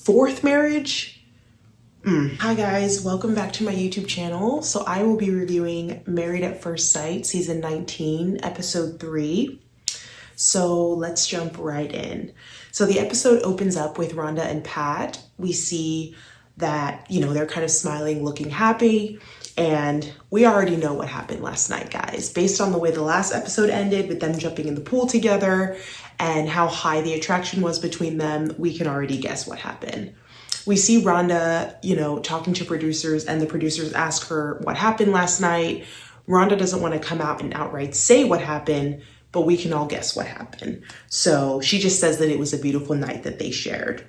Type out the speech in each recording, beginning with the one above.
Fourth marriage? Hi guys, welcome back to my YouTube channel. So I will be reviewing Married at First Sight, season 19, episode 3. So let's jump right in. So the episode opens up with Rhonda and Pat. We see that, they're kind of smiling, looking happy. And we already know what happened last night, guys. Based on the way the last episode ended with them jumping in the pool together and how high the attraction was between them, we can already guess what happened. We see Rhonda, talking to producers, and the producers ask her what happened last night. Rhonda doesn't want to come out and outright say what happened, but we can all guess what happened. So she just says that it was a beautiful night that they shared.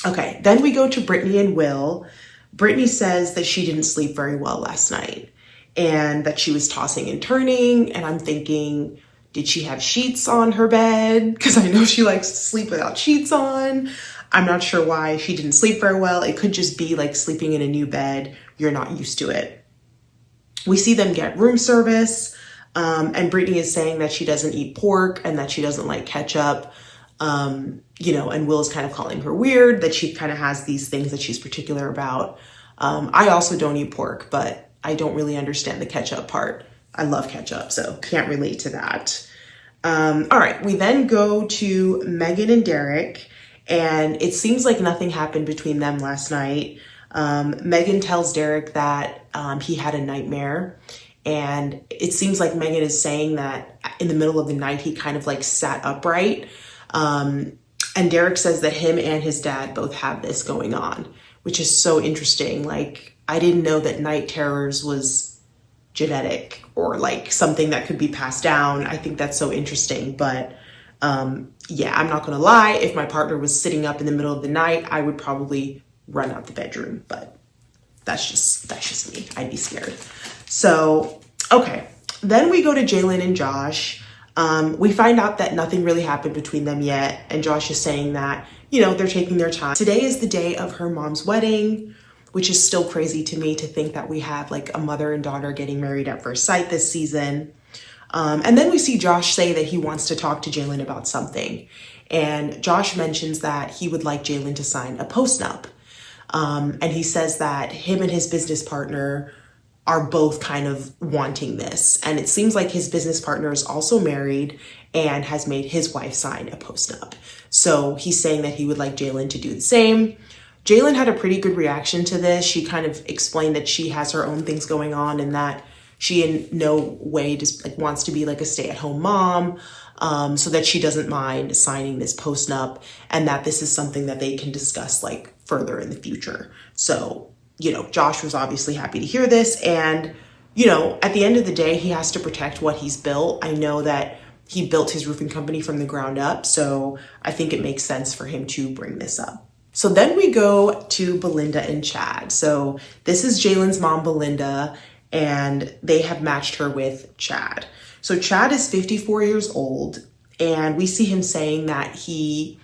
Okay, then we go to Brittany and Will. Brittany says that she didn't sleep very well last night and that she was tossing and turning. And I'm thinking, did she have sheets on her bed? Because I know she likes to sleep without sheets on. I'm not sure why she didn't sleep very well. It could just be like sleeping in a new bed. You're not used to it. We see them get room service. And Brittany is saying that she doesn't eat pork and that she doesn't like ketchup. And Will is kind of calling her weird, that she kind of has these things that she's particular about. I also don't eat pork, but I don't really understand the ketchup part. I love ketchup, so can't relate to that. All right, we then go to Megan and Derek, and it seems like nothing happened between them last night. Megan tells Derek that he had a nightmare, and it seems like Megan is saying that in the middle of the night, he kind of like sat upright. And Derek says that him and his dad both have this going on, which is so interesting. Like, I didn't know that night terrors was genetic or like something that could be passed down. I think that's so interesting. But yeah, I'm not gonna lie. If my partner was sitting up in the middle of the night, I would probably run out the bedroom. But that's just me. I'd be scared. So, okay. Then we go to Jalen and Josh. We find out that nothing really happened between them yet. And Josh is saying that, they're taking their time. Today is the day of her mom's wedding, which is still crazy to me to think that we have like a mother and daughter getting married at first sight this season. And then we see Josh say that he wants to talk to Jalen about something. And Josh mentions that he would like Jalen to sign a postnup. And he says that him and his business partner are both kind of wanting this. And it seems like his business partner is also married and has made his wife sign a postnup. So he's saying that he would like Jalen to do the same. Jalen had a pretty good reaction to this. She kind of explained that she has her own things going on and that she in no way just like wants to be like a stay-at-home mom, so that she doesn't mind signing this postnup and that this is something that they can discuss like further in the future. So Josh was obviously happy to hear this. And, at the end of the day, he has to protect what he's built. I know that he built his roofing company from the ground up. So I think it makes sense for him to bring this up. So then we go to Belinda and Chad. So this is Jalen's mom, Belinda, and they have matched her with Chad. So Chad is 54 years old, and we see him saying that he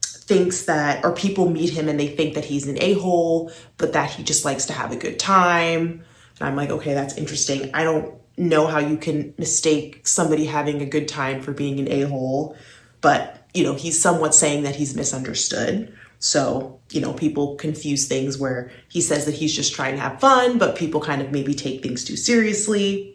thinks that, or people meet him and they think that he's an a-hole, but that he just likes to have a good time. And I'm like, okay, that's interesting. I don't know how you can mistake somebody having a good time for being an a-hole, but, he's somewhat saying that he's misunderstood. So, people confuse things where he says that he's just trying to have fun, but people kind of maybe take things too seriously.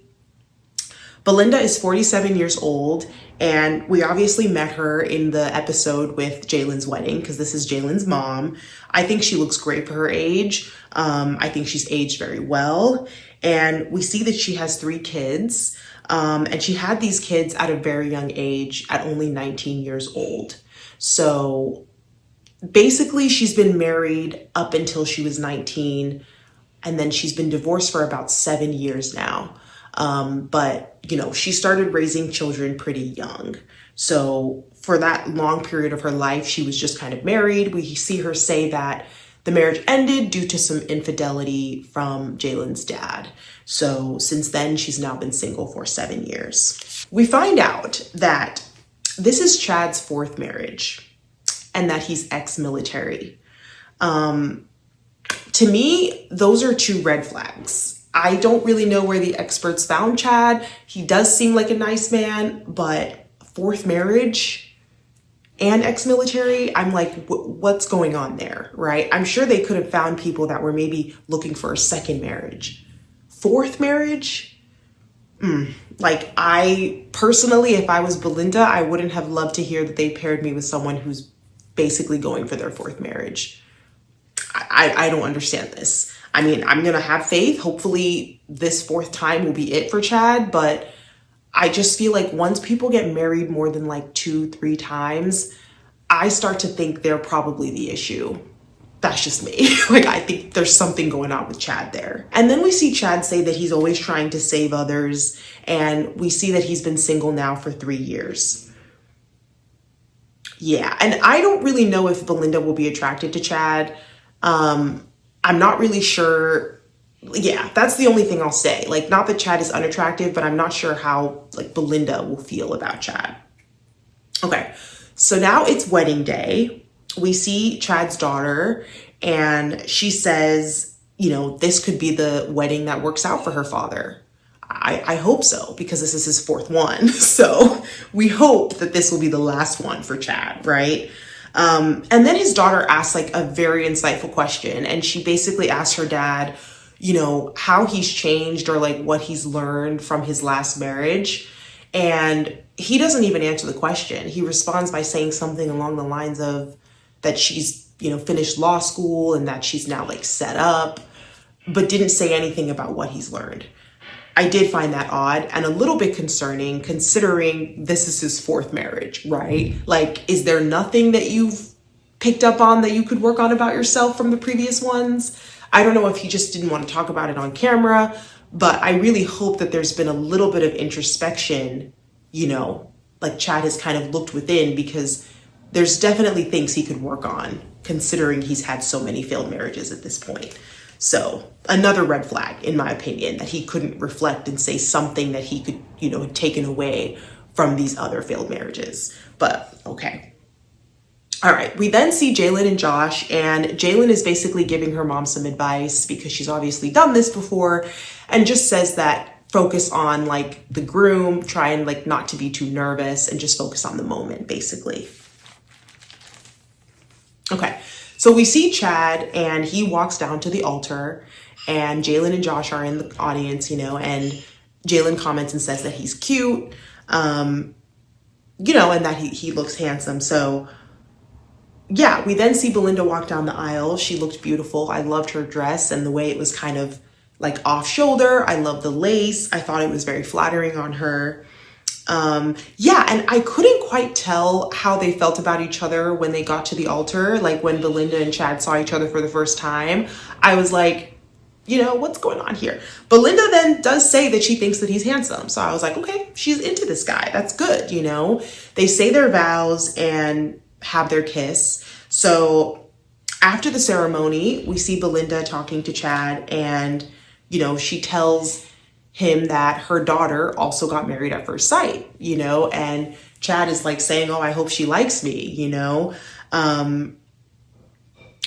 Belinda is 47 years old, and we obviously met her in the episode with Jalen's wedding because this is Jalen's mom. I think she looks great for her age. I think she's aged very well. And we see that she has 3 kids, and she had these kids at a very young age at only 19 years old. So basically, she's been married up until she was 19, and then she's been divorced for about 7 years now. But she started raising children pretty young. So for that long period of her life, she was just kind of married. We see her say that the marriage ended due to some infidelity from Jalen's dad. So since then, she's now been single for 7 years. We find out that this is Chad's 4th marriage and that he's ex-military. To me, those are 2 red flags. I don't really know where the experts found Chad. He does seem like a nice man, but 4th marriage, and ex-military, I'm like, what's going on there, right? I'm sure they could have found people that were maybe looking for a second marriage. Fourth marriage? Like, I personally, if I was Belinda, I wouldn't have loved to hear that they paired me with someone who's basically going for their fourth marriage. I don't understand this. I mean, I'm going to have faith. Hopefully this fourth time will be it for Chad, but I just feel like once people get married more than like 2-3 times, I start to think they're probably the issue. That's just me. Like, I think there's something going on with Chad there. And then we see Chad say that he's always trying to save others. And we see that he's been single now for 3 years. Yeah. And I don't really know if Belinda will be attracted to Chad. I'm not really sure. Yeah, that's the only thing I'll say. Like, not that Chad is unattractive, but I'm not sure how like Belinda will feel about Chad. Okay, so now it's wedding day. We see Chad's daughter and she says, you know, this could be the wedding that works out for her father. I hope so, because this is his fourth one. So we hope that this will be the last one for Chad, right? And then his daughter asks like a very insightful question. And she basically asks her dad, you know, how he's changed or like what he's learned from his last marriage. And he doesn't even answer the question. He responds by saying something along the lines of that she's, you know, finished law school and that she's now like set up, but didn't say anything about what he's learned. I did find that odd and a little bit concerning, considering this is his fourth marriage, right? Like, is there nothing that you've picked up on that you could work on about yourself from the previous ones? I don't know if he just didn't want to talk about it on camera, but I really hope that there's been a little bit of introspection, you know, like Chad has kind of looked within, because there's definitely things he could work on, considering he's had so many failed marriages at this point. So another red flag, in my opinion, that he couldn't reflect and say something that he could, you know, taken away from these other failed marriages. But okay. All right, we then see Jalen and Josh, and Jalen is basically giving her mom some advice because she's obviously done this before, and just says that focus on like the groom, try and like not to be too nervous and just focus on the moment, basically. Okay, so we see Chad and he walks down to the altar, and Jalen and Josh are in the audience, you know, and Jalen comments and says that he's cute, you know, and that he looks handsome. So yeah, we then see Belinda walk down the aisle. She looked beautiful. I loved her dress and the way it was kind of like off shoulder. I love the lace. I thought it was very flattering on her. Yeah, and I couldn't quite tell how they felt about each other when they got to the altar. Like when Belinda and Chad saw each other for the first time, I was like, you know, what's going on here? Belinda then does say that she thinks that he's handsome. So I was like, okay, she's into this guy. That's good, you know? They say their vows and have their kiss. So after the ceremony, we see Belinda talking to Chad, and, you know, she tells him that her daughter also got married at first sight, you know, and Chad is like saying, oh, I hope she likes me, you know. And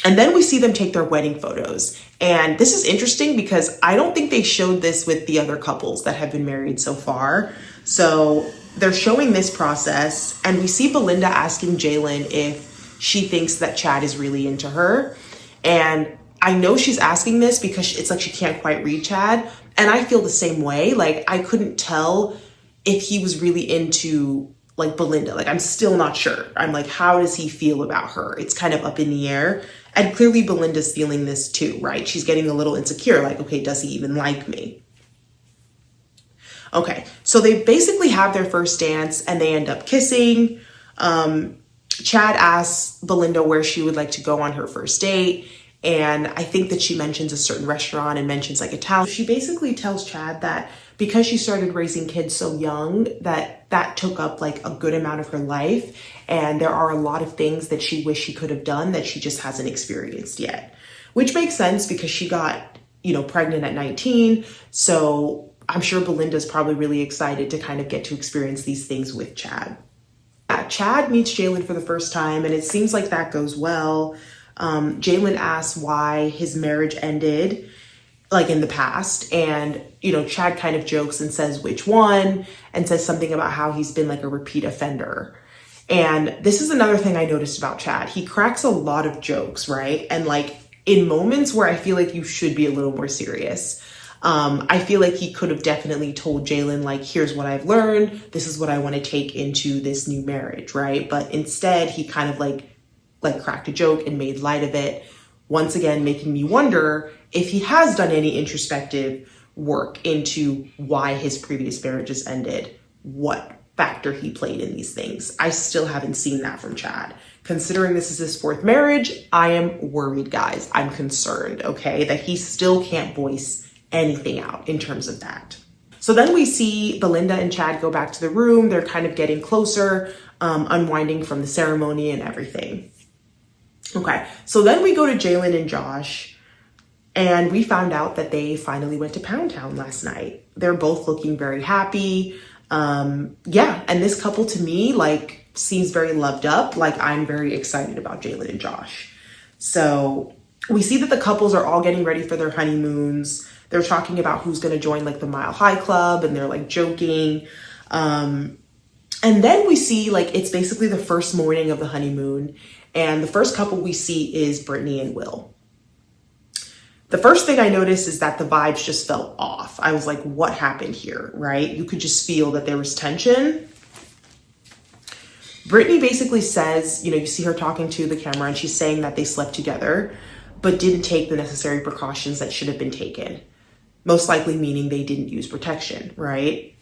then we see them take their wedding photos. And this is interesting because I don't think they showed this with the other couples that have been married so far. So they're showing this process, and we see Belinda asking Jalen if she thinks that Chad is really into her. And I know she's asking this because it's like she can't quite read Chad. And I feel the same way. Like, I couldn't tell if he was really into like Belinda. Like, I'm still not sure. I'm like, how does he feel about her? It's kind of up in the air. And clearly Belinda's feeling this too, right? She's getting a little insecure. Like, okay, does he even like me? Okay, so they basically have their first dance and they end up kissing. Chad asks Belinda where she would like to go on her first date. And I think that she mentions a certain restaurant and mentions like Italian. She basically tells Chad that because she started raising kids so young, that took up like a good amount of her life. And there are a lot of things that she wished she could have done that she just hasn't experienced yet, which makes sense because she got, you know, pregnant at 19. So I'm sure Belinda's probably really excited to kind of get to experience these things with Chad. Chad meets Jalen for the first time, and it seems like that goes well. Jalen asks why his marriage ended, like in the past. And, you know, Chad kind of jokes and says which one, and says something about how he's been like a repeat offender. And this is another thing I noticed about Chad. He cracks a lot of jokes, right? And like in moments where I feel like you should be a little more serious. I feel like he could have definitely told Jalen, like, here's what I've learned. This is what I want to take into this new marriage, right? But instead, he kind of like cracked a joke and made light of it. Once again, making me wonder if he has done any introspective work into why his previous marriages ended, what factor he played in these things. I still haven't seen that from Chad. Considering this is his fourth marriage, I am worried, guys. I'm concerned, okay, that he still can't voice anything out in terms of that. So then we see Belinda and Chad go back to the room. They're kind of getting closer, unwinding from the ceremony and everything. Okay, so then we go to Jalen and Josh, and we found out that they finally went to Pound Town last night. They're both looking very happy. Yeah, and this couple to me, like, seems very loved up. Like, I'm very excited about Jalen and Josh. So we see that the couples are all getting ready for their honeymoons. They're talking about who's going to join like the Mile High Club, and they're like joking. And then we see like it's basically the first morning of the honeymoon, and the first couple we see is Brittany and Will. The first thing I noticed is that the vibes just felt off. I was like, what happened here, right? You could just feel that there was tension. Brittany basically says, you know, you see her talking to the camera, and she's saying that they slept together, but didn't take the necessary precautions that should have been taken. Most likely meaning they didn't use protection, right?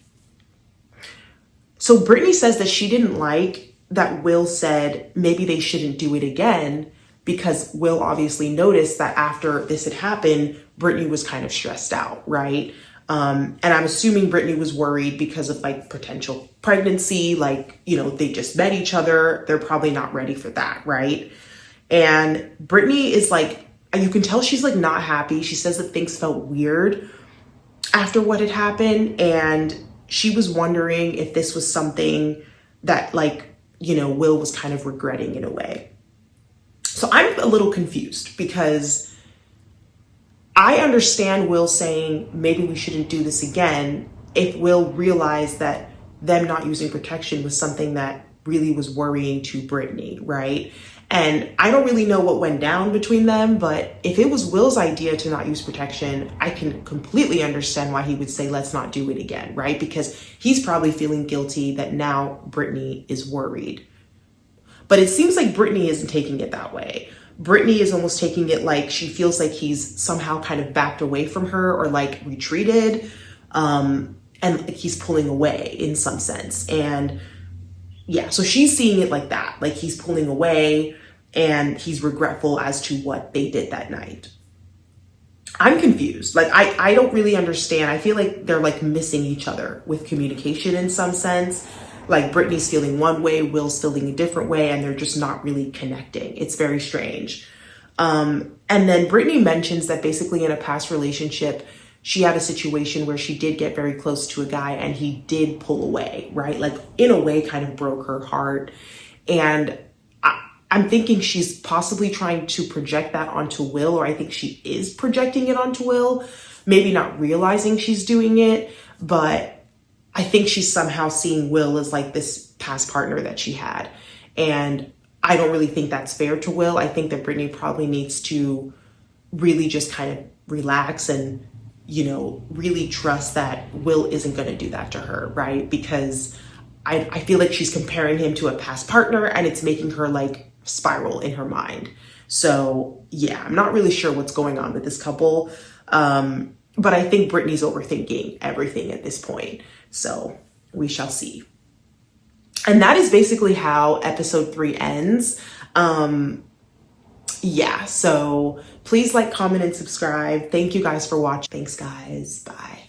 So Brittany says that she didn't like that Will said maybe they shouldn't do it again, because Will obviously noticed that after this had happened, Brittany was kind of stressed out, right? And I'm assuming Brittany was worried because of like potential pregnancy, like, you know, they just met each other. They're probably not ready for that, right? And Brittany is like, you can tell she's like not happy. She says that things felt weird after what had happened. And she was wondering if this was something that like, you know, Will was kind of regretting in a way. So I'm a little confused, because I understand Will saying maybe we shouldn't do this again if Will realized that them not using protection was something that really was worrying to Brittany, right? And I don't really know what went down between them, but if it was Will's idea to not use protection, I can completely understand why he would say, let's not do it again, right? Because he's probably feeling guilty that now Brittany is worried. But it seems like Brittany isn't taking it that way. Brittany is almost taking it like she feels like he's somehow kind of backed away from her, or like retreated, and he's pulling away in some sense. And yeah, so she's seeing it like that, like he's pulling away and he's regretful as to what they did that night. I'm confused. Like, I don't really understand. I feel like they're like missing each other with communication in some sense. Like Brittany's feeling one way, Will's feeling a different way, and they're just not really connecting. It's very strange. And then Brittany mentions that basically in a past relationship, she had a situation where she did get very close to a guy and he did pull away, right? Like in a way kind of broke her heart. And I'm thinking she's possibly trying to project that onto Will, or I think she is projecting it onto Will, maybe not realizing she's doing it, but I think she's somehow seeing Will as like this past partner that she had. And I don't really think that's fair to Will. I think that Brittany probably needs to really just kind of relax and, you know, really trust that Will isn't going to do that to her, right? Because I feel like she's comparing him to a past partner, and it's making her like spiral in her mind. So yeah, I'm not really sure what's going on with this couple. But I think Brittany's overthinking everything at this point. So we shall see. And that is basically how episode 3 ends. Yeah, so please like, comment, and subscribe. Thank you guys for watching. Thanks, guys. Bye.